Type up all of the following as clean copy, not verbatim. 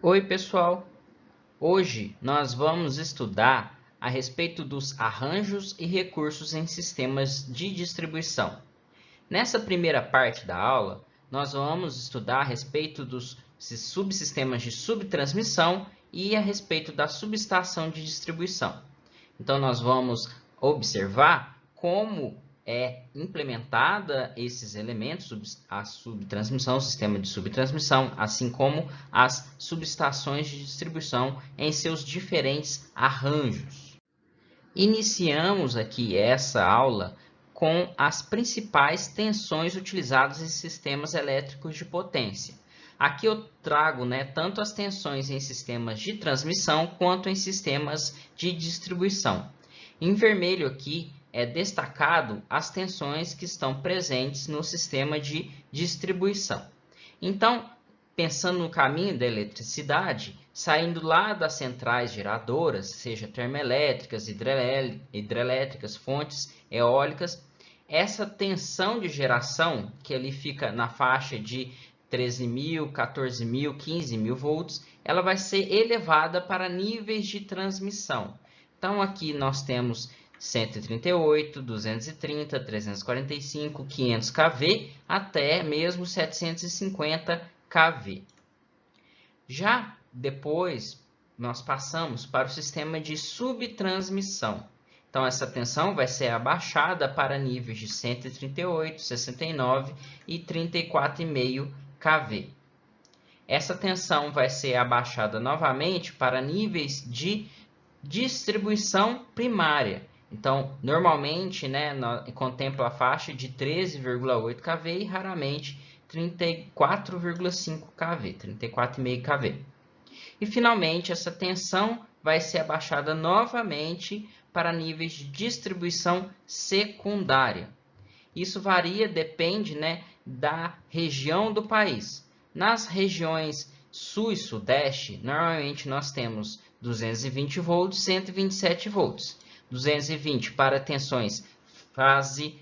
Oi, pessoal! Hoje nós vamos estudar a respeito dos arranjos e recursos em sistemas de distribuição. Nessa primeira parte da aula, nós vamos estudar a respeito dos subsistemas de subtransmissão e a respeito da subestação de distribuição. Então, nós vamos observar como é implementada esses elementos, a subtransmissão, o sistema de subtransmissão, assim como as subestações de distribuição em seus diferentes arranjos. Iniciamos aqui essa aula com as principais tensões utilizadas em sistemas elétricos de potência. Aqui eu trago tanto as tensões em sistemas de transmissão quanto em sistemas de distribuição. Em vermelho aqui é destacado as tensões que estão presentes no sistema de distribuição. Então, pensando no caminho da eletricidade, saindo lá das centrais geradoras, seja termoelétricas, hidrelétricas, fontes eólicas, essa tensão de geração, que ali fica na faixa de 13.000, 14.000, 15.000 volts, ela vai ser elevada para níveis de transmissão. Então, aqui nós temos 138, 230, 345, 500 kV, até mesmo 750 kV. Já depois, nós passamos para o sistema de subtransmissão. Então, essa tensão vai ser abaixada para níveis de 138, 69 e 34,5 kV. Essa tensão vai ser abaixada novamente para níveis de distribuição primária. Então, normalmente, contempla a faixa de 13,8 kV e raramente 34,5 kV, 34,5 kV. E, finalmente, essa tensão vai ser abaixada novamente para níveis de distribuição secundária. Isso varia, depende da região do país. Nas regiões sul e sudeste, normalmente nós temos 220 volts, 127 volts. 220 para tensões fase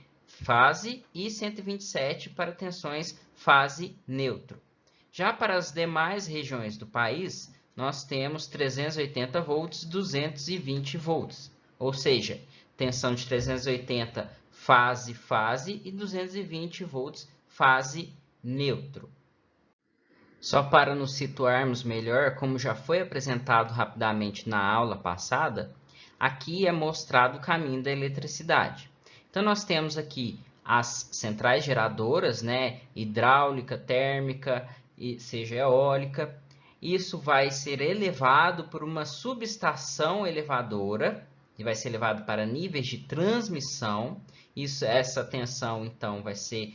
e 127 para tensões fase neutro. Já para as demais regiões do país, nós temos 380 volts, 220 volts. Ou seja, tensão de 380 fase e 220 volts fase neutro. Só para nos situarmos melhor, como já foi apresentado rapidamente na aula passada, aqui é mostrado o caminho da eletricidade. Então, nós temos aqui as centrais geradoras, hidráulica, térmica, seja eólica. Isso vai ser elevado por uma subestação elevadora, e vai ser elevado para níveis de transmissão. Essa tensão, então, vai ser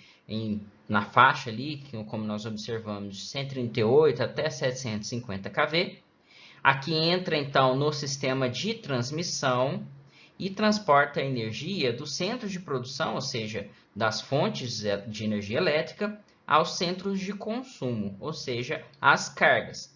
na faixa ali, como nós observamos, de 138 até 750 kV. Aqui entra, então, no sistema de transmissão e transporta a energia do centro de produção, ou seja, das fontes de energia elétrica, aos centros de consumo, ou seja, às cargas.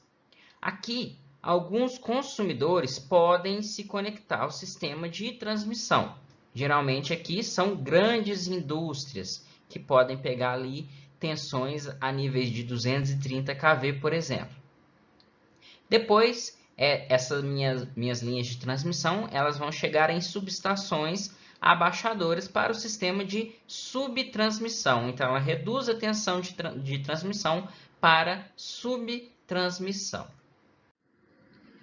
Aqui, alguns consumidores podem se conectar ao sistema de transmissão. Geralmente aqui são grandes indústrias que podem pegar ali tensões a níveis de 230 kV, por exemplo. Depois, essas minhas linhas de transmissão, elas vão chegar em subestações abaixadoras para o sistema de subtransmissão. Então, ela reduz a tensão de transmissão para subtransmissão.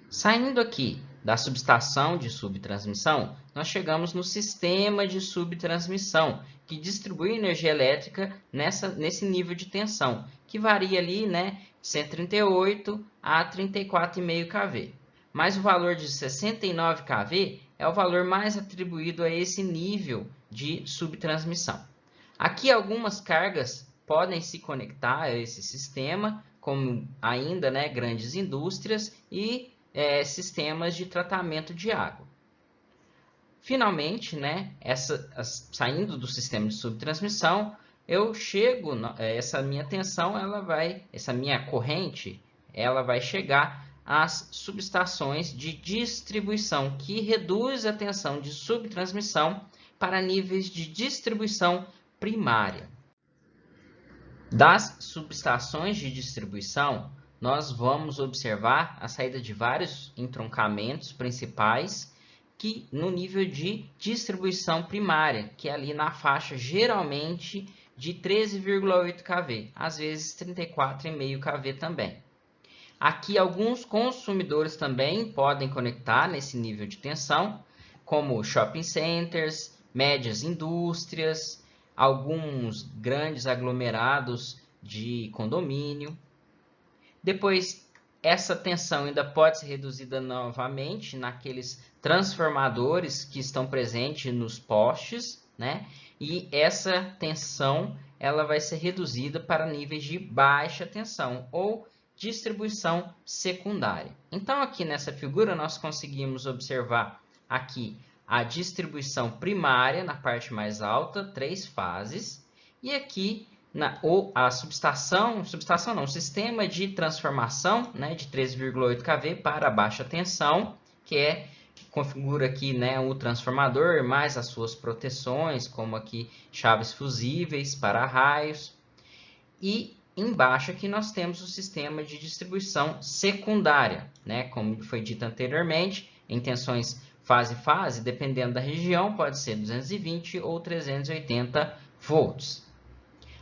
Saindo aqui da subestação de subtransmissão, nós chegamos no sistema de subtransmissão, que distribui energia elétrica nesse nível de tensão, que varia ali, 138 a 34,5 kV. Mas o valor de 69 kV é o valor mais atribuído a esse nível de subtransmissão. Aqui algumas cargas podem se conectar a esse sistema, como ainda grandes indústrias e sistemas de tratamento de água. Finalmente, saindo do sistema de subtransmissão, eu chego, essa minha tensão, essa minha corrente, ela vai chegar às subestações de distribuição, que reduz a tensão de subtransmissão para níveis de distribuição primária. Das subestações de distribuição, nós vamos observar a saída de vários entroncamentos principais que no nível de distribuição primária, que é ali na faixa geralmente de 13,8 kV, às vezes 34,5 kV também. Aqui alguns consumidores também podem conectar nesse nível de tensão, como shopping centers, médias indústrias, alguns grandes aglomerados de condomínio. Depois, essa tensão ainda pode ser reduzida novamente naqueles transformadores que estão presentes nos postes, né? E essa tensão ela vai ser reduzida para níveis de baixa tensão ou distribuição secundária. Então, aqui nessa figura, nós conseguimos observar aqui a distribuição primária na parte mais alta, 3 fases, e aqui a subestação não, o sistema de transformação, né, de 13,8 kV para baixa tensão, que configura aqui, né, o transformador, mais as suas proteções, como aqui chaves fusíveis para raios. E embaixo aqui nós temos o sistema de distribuição secundária, né, como foi dito anteriormente, em tensões fase-fase, dependendo da região, pode ser 220 ou 380 volts.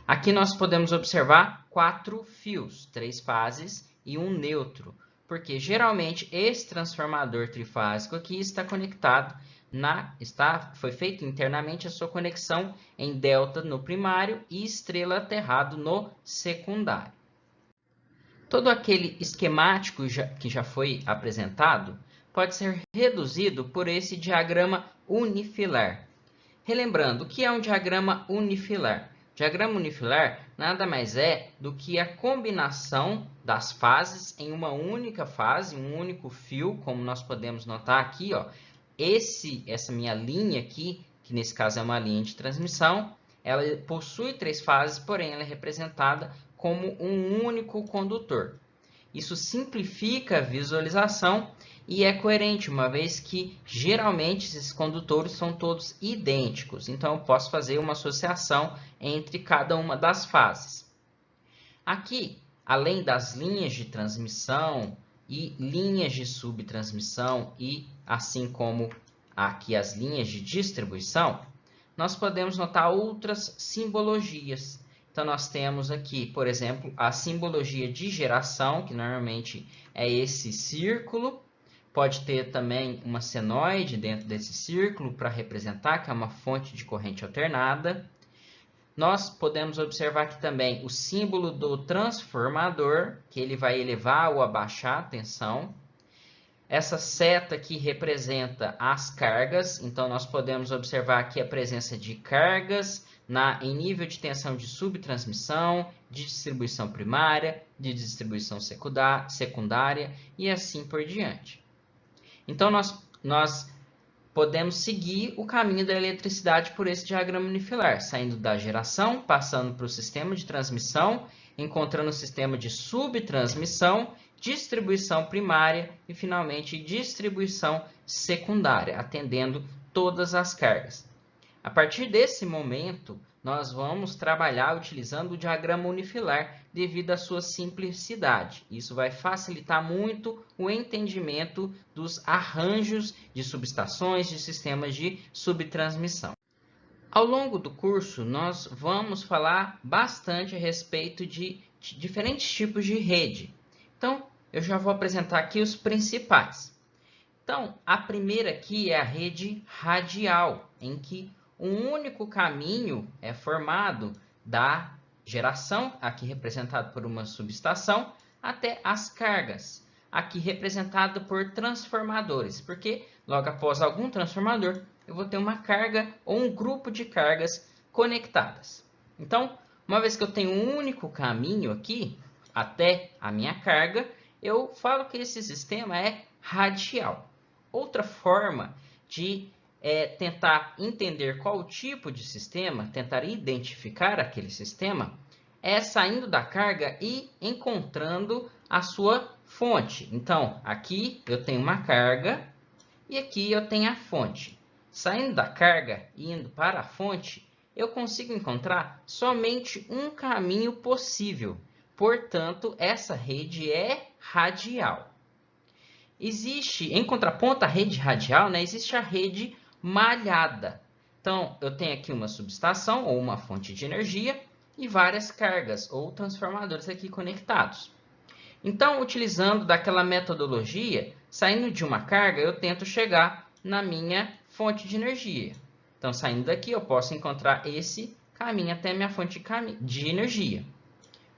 Aqui nós podemos observar 4 fios, 3 fases e um neutro, porque geralmente esse transformador trifásico aqui está conectado foi feito internamente a sua conexão em delta no primário e estrela aterrado no secundário. Todo aquele esquemático que já foi apresentado pode ser reduzido por esse diagrama unifilar. Relembrando, o que é um diagrama unifilar? Diagrama unifilar nada mais é do que a combinação das fases em uma única fase, um único fio, como nós podemos notar aqui, ó. Essa minha linha aqui, que nesse caso é uma linha de transmissão, ela possui 3 fases, porém ela é representada como um único condutor. Isso simplifica a visualização e é coerente, uma vez que geralmente esses condutores são todos idênticos. Então, eu posso fazer uma associação entre cada uma das fases. Aqui, além das linhas de transmissão e linhas de subtransmissão e assim como aqui as linhas de distribuição, nós podemos notar outras simbologias. Então, nós temos aqui, por exemplo, a simbologia de geração, que normalmente é esse círculo. Pode ter também uma senoide dentro desse círculo para representar que é uma fonte de corrente alternada. Nós podemos observar aqui também o símbolo do transformador, que ele vai elevar ou abaixar a tensão. Essa seta aqui representa as cargas, então nós podemos observar aqui a presença de cargas em nível de tensão de subtransmissão, de distribuição primária, de distribuição secundária e assim por diante. Então, nós podemos seguir o caminho da eletricidade por esse diagrama unifilar, saindo da geração, passando para o sistema de transmissão, encontrando o sistema de subtransmissão, distribuição primária e, finalmente, distribuição secundária, atendendo todas as cargas. A partir desse momento, nós vamos trabalhar utilizando o diagrama unifilar devido à sua simplicidade. Isso vai facilitar muito o entendimento dos arranjos de subestações de sistemas de subtransmissão. Ao longo do curso, nós vamos falar bastante a respeito de diferentes tipos de rede. Então, eu já vou apresentar aqui os principais. Então, a primeira aqui é a rede radial, em que um único caminho é formado da geração, aqui representado por uma subestação, até as cargas, aqui representado por transformadores, porque logo após algum transformador, eu vou ter uma carga ou um grupo de cargas conectadas. Então, uma vez que eu tenho um único caminho aqui, até a minha carga, eu falo que esse sistema é radial. Outra forma de tentar entender qual tipo de sistema, tentar identificar aquele sistema, é saindo da carga e encontrando a sua fonte. Então, aqui eu tenho uma carga e aqui eu tenho a fonte. Saindo da carga e indo para a fonte, eu consigo encontrar somente um caminho possível, Portanto, essa rede é radial. Existe, em contraponto à rede radial, né, existe a rede malhada. Então, eu tenho aqui uma subestação ou uma fonte de energia e várias cargas ou transformadores aqui conectados. Então, utilizando daquela metodologia, saindo de uma carga, eu tento chegar na minha fonte de energia. Então, saindo daqui, eu posso encontrar esse caminho até a minha fonte de energia.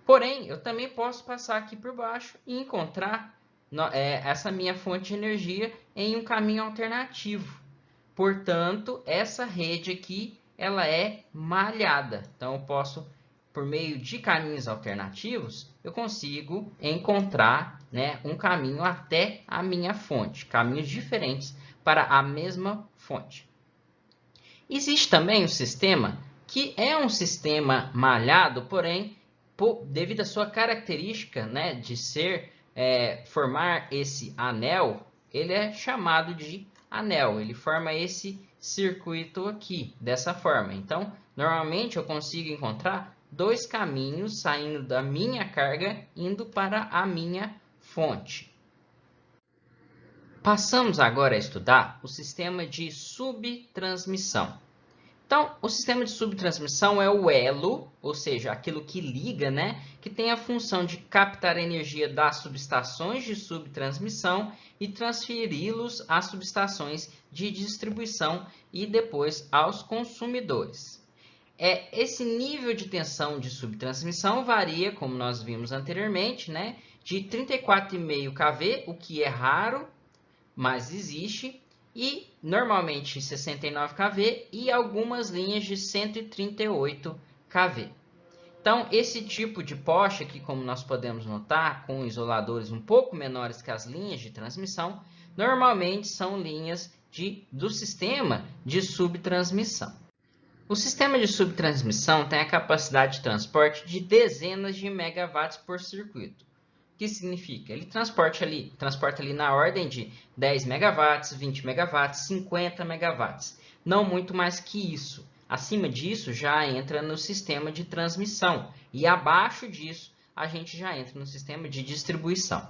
Porém, eu também posso passar aqui por baixo e encontrar essa minha fonte de energia em um caminho alternativo. Portanto, essa rede aqui, ela é malhada. Então, eu posso, por meio de caminhos alternativos, eu consigo encontrar, né, um caminho até a minha fonte. Caminhos diferentes para a mesma fonte. Existe também um sistema que é um sistema malhado, porém, devido à sua característica, né, de formar esse anel, ele é chamado de anel. Ele forma esse circuito aqui, dessa forma. Então, normalmente eu consigo encontrar dois caminhos saindo da minha carga, indo para a minha fonte. Passamos agora a estudar o sistema de subtransmissão. Então, o sistema de subtransmissão é o elo, ou seja, aquilo que liga, né, que tem a função de captar a energia das subestações de subtransmissão e transferi-los às subestações de distribuição e depois aos consumidores. Esse nível de tensão de subtransmissão varia, como nós vimos anteriormente, né, de 34,5 kV, o que é raro, mas existe, e normalmente 69 kV e algumas linhas de 138 kV. Então, esse tipo de poste aqui, como nós podemos notar, com isoladores um pouco menores que as linhas de transmissão, normalmente são linhas do sistema de subtransmissão. O sistema de subtransmissão tem a capacidade de transporte de dezenas de megawatts por circuito. O que significa? Ele transporta ali na ordem de 10 megawatts, 20 megawatts, 50 megawatts. Não muito mais que isso. Acima disso, já entra no sistema de transmissão. E abaixo disso, a gente já entra no sistema de distribuição.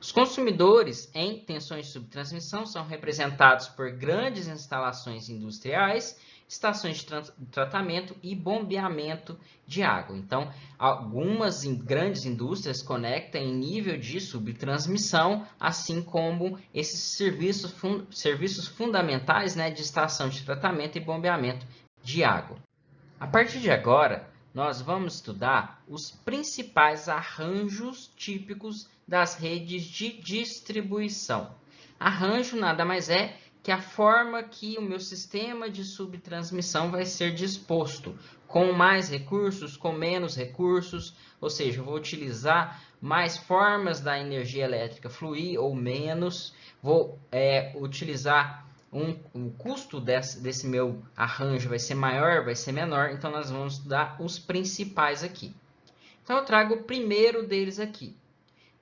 Os consumidores em tensões de subtransmissão são representados por grandes instalações industriais, estações de tratamento e bombeamento de água. Então, algumas grandes indústrias conectam em nível de subtransmissão, assim como esses serviços fundamentais, né, de estação de tratamento e bombeamento de água. A partir de agora, nós vamos estudar os principais arranjos típicos das redes de distribuição. Arranjo nada mais é que a forma que o meu sistema de subtransmissão vai ser disposto, com mais recursos, com menos recursos, ou seja, eu vou utilizar mais formas da energia elétrica fluir ou menos, vou utilizar o custo desse meu arranjo vai ser maior, vai ser menor, então nós vamos estudar os principais aqui. Então eu trago o primeiro deles aqui.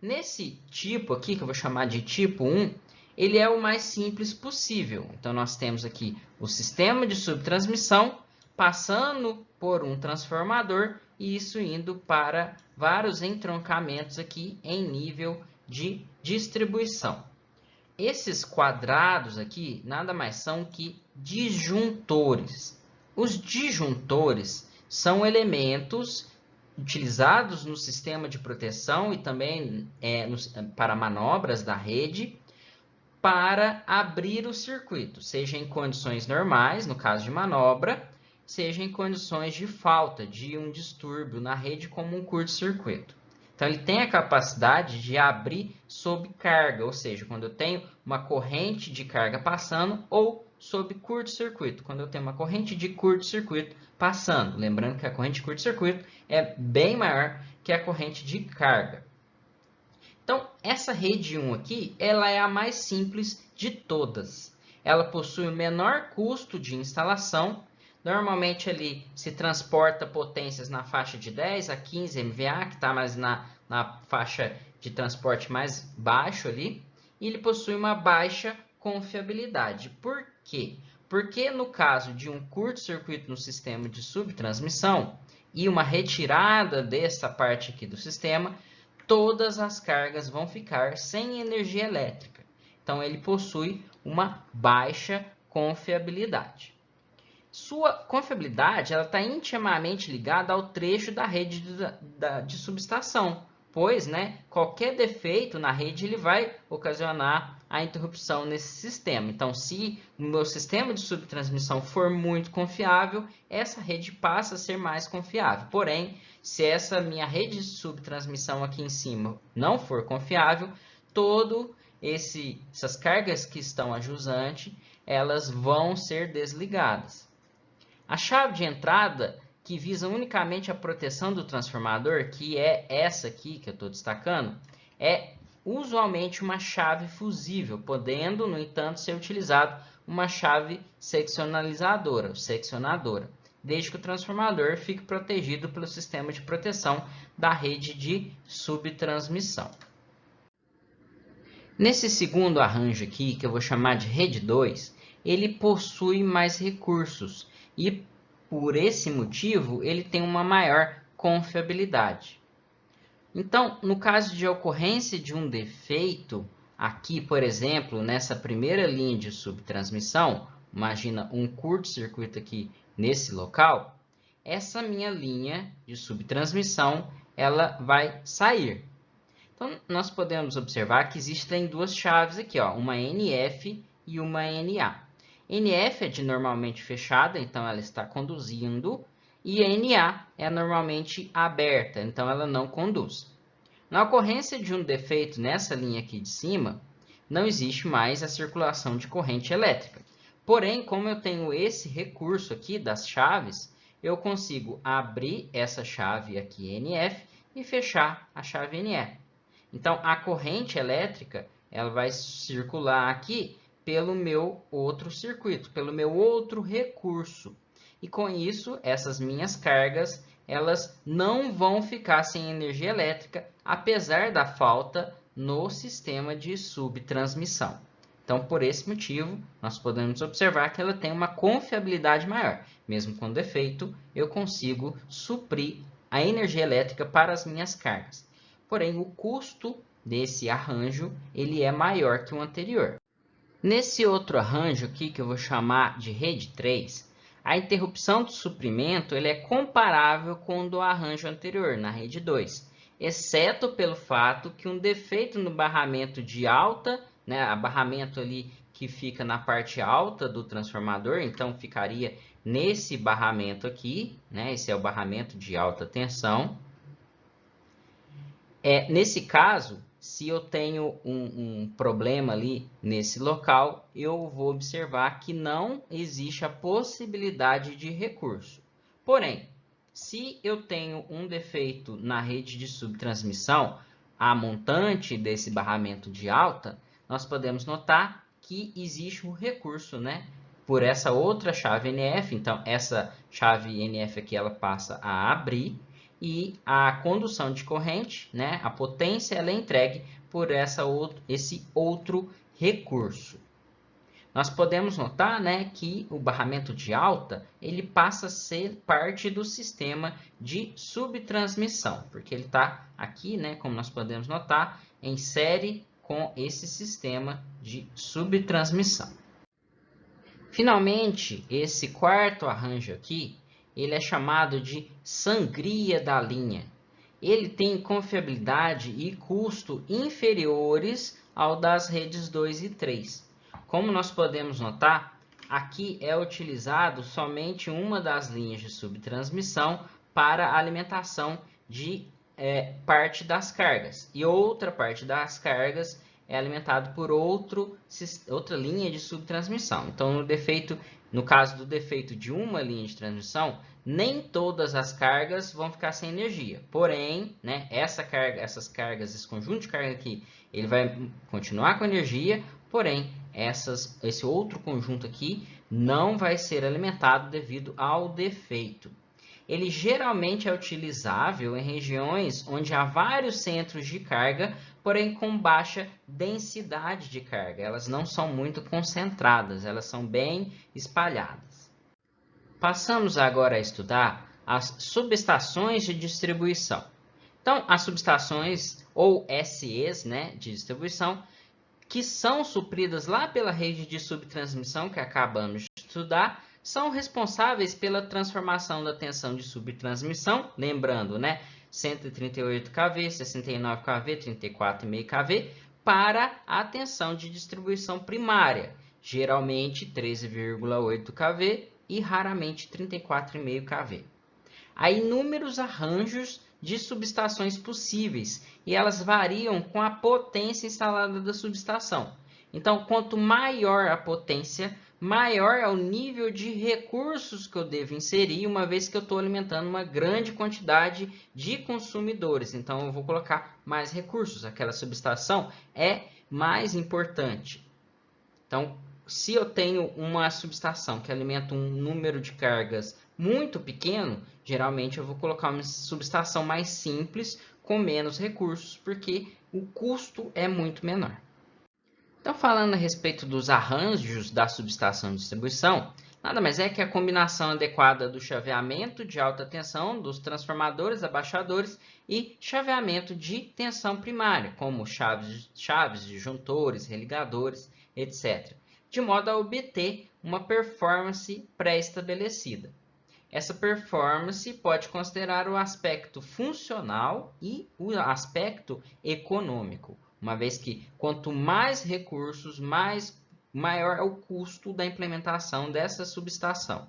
Nesse tipo aqui, que eu vou chamar de tipo 1, ele é o mais simples possível. Então nós temos aqui o sistema de subtransmissão passando por um transformador e isso indo para vários entroncamentos aqui em nível de distribuição. Esses quadrados aqui nada mais são que disjuntores. Os disjuntores são elementos utilizados no sistema de proteção e também para manobras da rede para abrir o circuito, seja em condições normais, no caso de manobra, seja em condições de falta de um distúrbio na rede como um curto-circuito. Então, ele tem a capacidade de abrir sob carga, ou seja, quando eu tenho uma corrente de carga passando, ou sob curto-circuito, quando eu tenho uma corrente de curto-circuito passando. Lembrando que a corrente de curto-circuito é bem maior que a corrente de carga. Então, essa rede 1 aqui, ela é a mais simples de todas. Ela possui o menor custo de instalação. Normalmente, ali se transporta potências na faixa de 10 a 15 MVA, que está mais na faixa de transporte mais baixo ali. E ele possui uma baixa confiabilidade. Por quê? Porque no caso de um curto-circuito no sistema de subtransmissão, e uma retirada dessa parte aqui do sistema, todas as cargas vão ficar sem energia elétrica. Então, ele possui uma baixa confiabilidade. Sua confiabilidade está intimamente ligada ao trecho da rede de subestação, pois qualquer defeito na rede ele vai ocasionar a interrupção nesse sistema. Então, se o meu sistema de subtransmissão for muito confiável, essa rede passa a ser mais confiável. Porém, se essa minha rede de subtransmissão aqui em cima não for confiável, essas cargas que estão a jusante, elas vão ser desligadas. A chave de entrada, que visa unicamente a proteção do transformador, que é essa aqui que eu estou destacando, é usualmente uma chave fusível, podendo, no entanto, ser utilizado uma chave seccionalizadora, seccionadora, desde que o transformador fique protegido pelo sistema de proteção da rede de subtransmissão. Nesse segundo arranjo aqui, que eu vou chamar de rede 2, ele possui mais recursos e, por esse motivo, ele tem uma maior confiabilidade. Então, no caso de ocorrência de um defeito, aqui, por exemplo, nessa primeira linha de subtransmissão, imagina um curto-circuito aqui nesse local, essa minha linha de subtransmissão, ela vai sair. Então, nós podemos observar que existem duas chaves aqui, uma NF e uma NA. NF é de normalmente fechada, então ela está conduzindo, e NA é normalmente aberta, então ela não conduz. Na ocorrência de um defeito nessa linha aqui de cima, não existe mais a circulação de corrente elétrica. Porém, como eu tenho esse recurso aqui das chaves, eu consigo abrir essa chave aqui NF e fechar a chave NE. Então, a corrente elétrica ela vai circular aqui pelo meu outro circuito, pelo meu outro recurso. E com isso, essas minhas cargas elas não vão ficar sem energia elétrica, apesar da falta no sistema de subtransmissão. Então, por esse motivo, nós podemos observar que ela tem uma confiabilidade maior. Mesmo com defeito, eu consigo suprir a energia elétrica para as minhas cargas. Porém, o custo desse arranjo ele é maior que o anterior. Nesse outro arranjo aqui, que eu vou chamar de rede 3, a interrupção do suprimento ele é comparável com o do arranjo anterior, na rede 2, exceto pelo fato que um defeito no barramento de alta, barramento ali que fica na parte alta do transformador, então ficaria nesse barramento aqui, esse é o barramento de alta tensão. Nesse caso, se eu tenho um problema ali nesse local, eu vou observar que não existe a possibilidade de recurso. Porém, se eu tenho um defeito na rede de subtransmissão, a montante desse barramento de alta, nós podemos notar que existe um recurso, por essa outra chave NF. Então, essa chave NF aqui ela passa a abrir, e a condução de corrente, a potência, ela é entregue por esse outro recurso. Nós podemos notar que o barramento de alta ele passa a ser parte do sistema de subtransmissão, porque ele está aqui, como nós podemos notar, em série com esse sistema de subtransmissão. Finalmente, esse quarto arranjo aqui, ele é chamado de sangria da linha. Ele tem confiabilidade e custo inferiores ao das redes 2 e 3. Como nós podemos notar, aqui é utilizado somente uma das linhas de subtransmissão para a alimentação de parte das cargas. E outra parte das cargas é alimentado por outra linha de subtransmissão. Então, no caso do defeito de uma linha de transmissão, nem todas as cargas vão ficar sem energia. Porém, essas cargas, esse conjunto de carga aqui, ele vai continuar com energia, porém, esse outro conjunto aqui não vai ser alimentado devido ao defeito. Ele geralmente é utilizável em regiões onde há vários centros de carga, porém com baixa densidade de carga. Elas não são muito concentradas, elas são bem espalhadas. Passamos agora a estudar as subestações de distribuição. Então, as subestações ou SEs, né, de distribuição, que são supridas lá pela rede de subtransmissão que acabamos de estudar, são responsáveis pela transformação da tensão de subtransmissão, lembrando, né, 138 kV, 69 kV, 34,5 kV, para a tensão de distribuição primária, geralmente 13,8 kV e raramente 34,5 kV. Há inúmeros arranjos de subestações possíveis e elas variam com a potência instalada da subestação. Então, quanto maior a potência, maior é o nível de recursos que eu devo inserir, uma vez que eu estou alimentando uma grande quantidade de consumidores. Então, eu vou colocar mais recursos. Aquela subestação é mais importante. Então, se eu tenho uma subestação que alimenta um número de cargas muito pequeno, geralmente eu vou colocar uma subestação mais simples, com menos recursos, porque o custo é muito menor. Então, falando a respeito dos arranjos da subestação de distribuição, nada mais é que a combinação adequada do chaveamento de alta tensão dos transformadores abaixadores e chaveamento de tensão primária, como chaves, disjuntores, religadores, etc., de modo a obter uma performance pré-estabelecida. Essa performance pode considerar o aspecto funcional e o aspecto econômico, uma vez que quanto mais recursos, maior é o custo da implementação dessa subestação.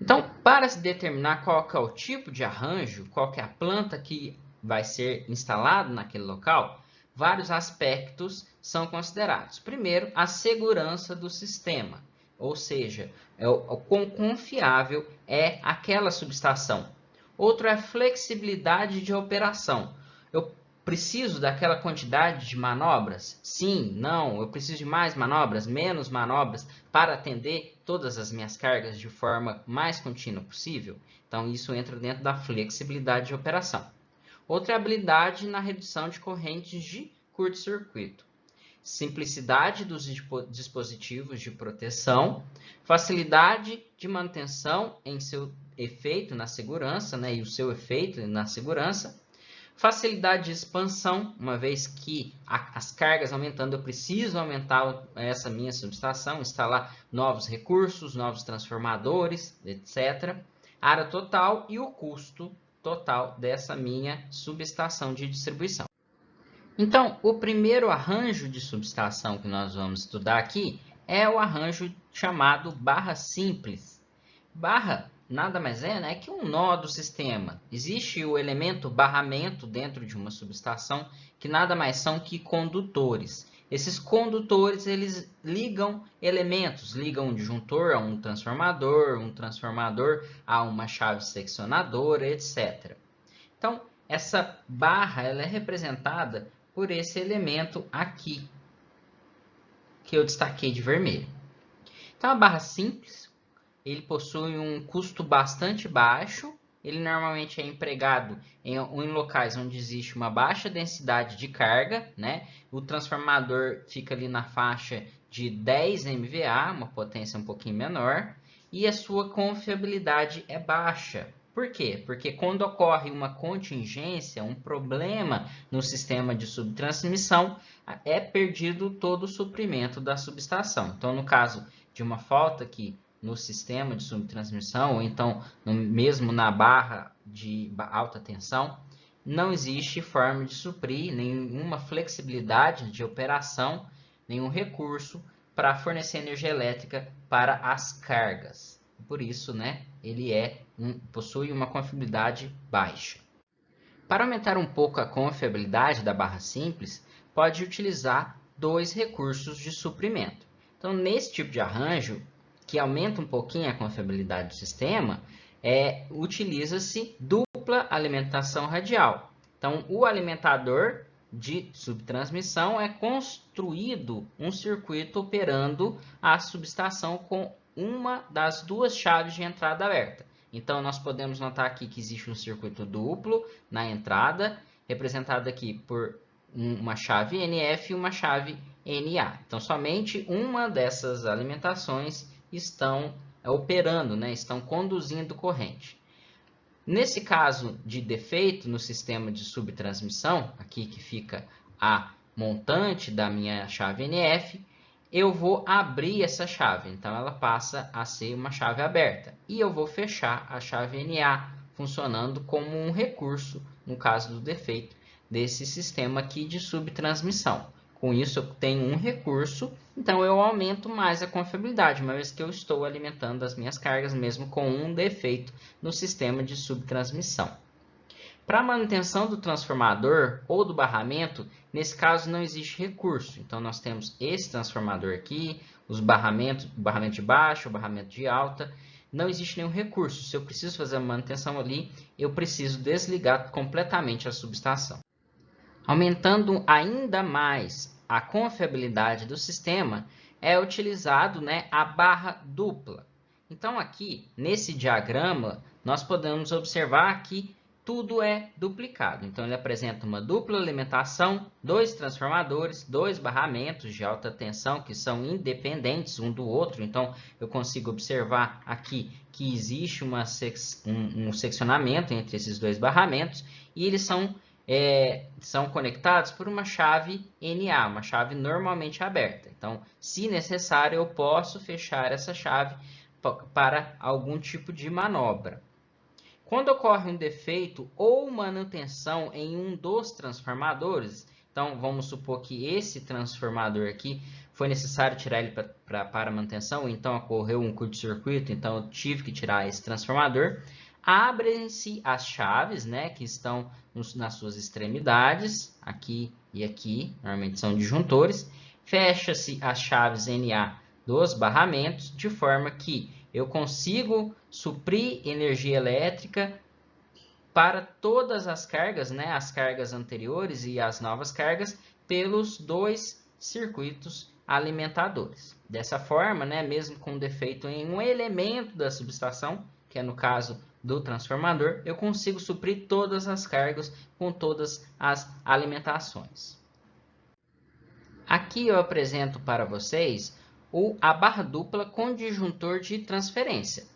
Então, para se determinar qual é o tipo de arranjo, qual é a planta que vai ser instalada naquele local, vários aspectos são considerados. Primeiro, a segurança do sistema, ou seja, o quão confiável é aquela subestação. Outro é a flexibilidade de operação. Eu preciso daquela quantidade de manobras? Sim, não. Eu preciso de mais manobras, menos manobras para atender todas as minhas cargas de forma mais contínua possível? Então, isso entra dentro da flexibilidade de operação. Outra é a habilidade na redução de correntes de curto-circuito. Simplicidade dos dispositivos de proteção, facilidade de manutenção em seu efeito na segurança, né, e o seu efeito na segurança, facilidade de expansão, uma vez que as cargas aumentando, eu preciso aumentar essa minha subestação, instalar novos recursos, novos transformadores, etc. Área total e o custo total dessa minha subestação de distribuição. Então, o primeiro arranjo de subestação que nós vamos estudar aqui é o arranjo chamado barra simples. Barra nada mais é, né, que um nó do sistema. Existe o elemento barramento dentro de uma subestação, que nada mais são que condutores. Esses condutores, eles ligam elementos, ligam um disjuntor a um transformador a uma chave seccionadora, etc. Então, essa barra ela é representada por esse elemento aqui, que eu destaquei de vermelho. Então, a barra simples, ele possui um custo bastante baixo, ele normalmente é empregado em locais onde existe uma baixa densidade de carga, né? O transformador fica ali na faixa de 10 MVA, uma potência um pouquinho menor, e a sua confiabilidade é baixa. Por quê? Porque quando ocorre uma contingência, um problema no sistema de subtransmissão, é perdido todo o suprimento da subestação. Então, no caso de uma falta aqui no sistema de subtransmissão, ou então mesmo na barra de alta tensão, não existe forma de suprir nenhuma flexibilidade de operação, nenhum recurso para fornecer energia elétrica para as cargas. Por isso, né, ele possui uma confiabilidade baixa. Para aumentar um pouco a confiabilidade da barra simples, pode utilizar dois recursos de suprimento. Então, nesse tipo de arranjo, que aumenta um pouquinho a confiabilidade do sistema, utiliza-se dupla alimentação radial. Então, o alimentador de subtransmissão é construído um circuito operando a subestação com uma das duas chaves de entrada aberta. Então, nós podemos notar aqui que existe um circuito duplo na entrada, representado aqui por uma chave NF e uma chave NA. Então, somente uma dessas alimentações estão operando, né? Estão conduzindo corrente. Nesse caso de defeito no sistema de subtransmissão, aqui que fica a montante da minha chave NF, eu vou abrir essa chave, então ela passa a ser uma chave aberta. E eu vou fechar a chave NA, funcionando como um recurso, no caso do defeito, desse sistema aqui de subtransmissão. Com isso, eu tenho um recurso, então eu aumento mais a confiabilidade, uma vez que eu estou alimentando as minhas cargas mesmo com um defeito no sistema de subtransmissão. Para a manutenção do transformador ou do barramento, nesse caso não existe recurso. Então, nós temos esse transformador aqui, os barramentos, o barramento de baixa, o barramento de alta. Não existe nenhum recurso. Se eu preciso fazer a manutenção ali, eu preciso desligar completamente a subestação. Aumentando ainda mais a confiabilidade do sistema, é utilizado, a barra dupla. Então, aqui, nesse diagrama, nós podemos observar que tudo é duplicado. Então, ele apresenta uma dupla alimentação, dois transformadores, dois barramentos de alta tensão que são independentes um do outro. Então, eu consigo observar aqui que existe um seccionamento entre esses dois barramentos e eles são conectados por uma chave NA, uma chave normalmente aberta. Então, se necessário, eu posso fechar essa chave para algum tipo de manobra. Quando ocorre um defeito ou manutenção em um dos transformadores, então vamos supor que esse transformador aqui foi necessário tirar ele para manutenção, então ocorreu um curto-circuito, então eu tive que tirar esse transformador. Abrem-se as chaves, que estão nas suas extremidades, aqui e aqui, normalmente são disjuntores. Fecha-se as chaves NA dos barramentos, de forma que eu consigo suprir energia elétrica para todas as cargas, as cargas anteriores e as novas cargas, pelos dois circuitos alimentadores. Dessa forma, mesmo com defeito em um elemento da subestação, que é no caso do transformador, eu consigo suprir todas as cargas com todas as alimentações. Aqui eu apresento para vocês a barra dupla com disjuntor de transferência.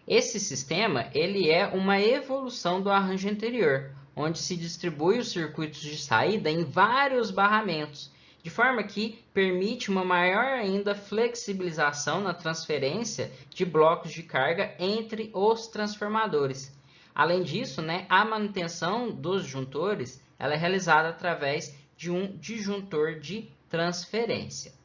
Esse sistema ele é uma evolução do arranjo anterior, onde se distribui os circuitos de saída em vários barramentos, de forma que permite uma maior ainda flexibilização na transferência de blocos de carga entre os transformadores. Além disso, a manutenção dos disjuntores ela é realizada através de um disjuntor de transferência.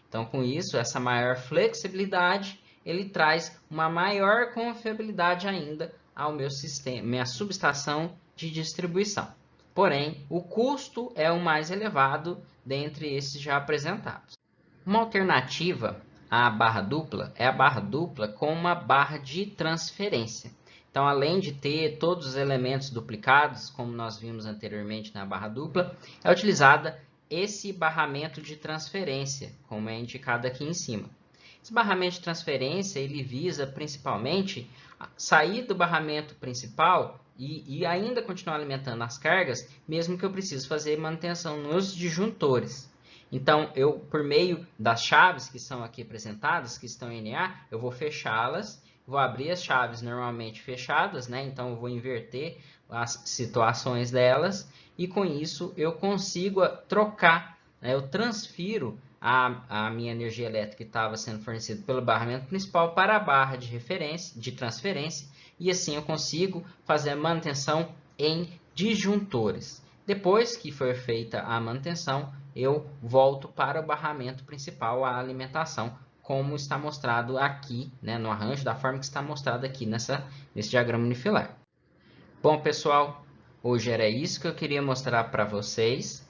Então, com isso, essa maior flexibilidade, ele traz uma maior confiabilidade ainda ao meu sistema, minha subestação de distribuição. Porém, o custo é o mais elevado dentre esses já apresentados. Uma alternativa à barra dupla é a barra dupla com uma barra de transferência. Então, além de ter todos os elementos duplicados, como nós vimos anteriormente na barra dupla, é utilizada esse barramento de transferência, como é indicado aqui em cima. Esse barramento de transferência ele visa principalmente sair do barramento principal e ainda continuar alimentando as cargas, mesmo que eu precise fazer manutenção nos disjuntores. Então, por meio das chaves que são aqui apresentadas, que estão em NA, eu vou fechá-las, vou abrir as chaves normalmente fechadas, então eu vou inverter as situações delas, e com isso eu consigo trocar, eu transfiro a minha energia elétrica que estava sendo fornecida pelo barramento principal para a barra de transferência, e assim eu consigo fazer a manutenção em disjuntores. Depois que for feita a manutenção, eu volto para o barramento principal, a alimentação, como está mostrado aqui, no arranjo, da forma que está mostrado aqui nesse diagrama unifilar. Bom, pessoal, hoje era isso que eu queria mostrar para vocês.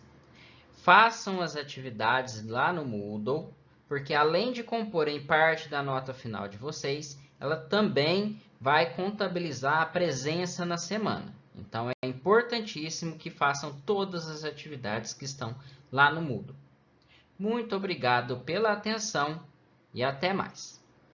Façam as atividades lá no Moodle, porque além de comporem parte da nota final de vocês, ela também vai contabilizar a presença na semana. Então, é importantíssimo que façam todas as atividades que estão lá no Moodle. Muito obrigado pela atenção e até mais.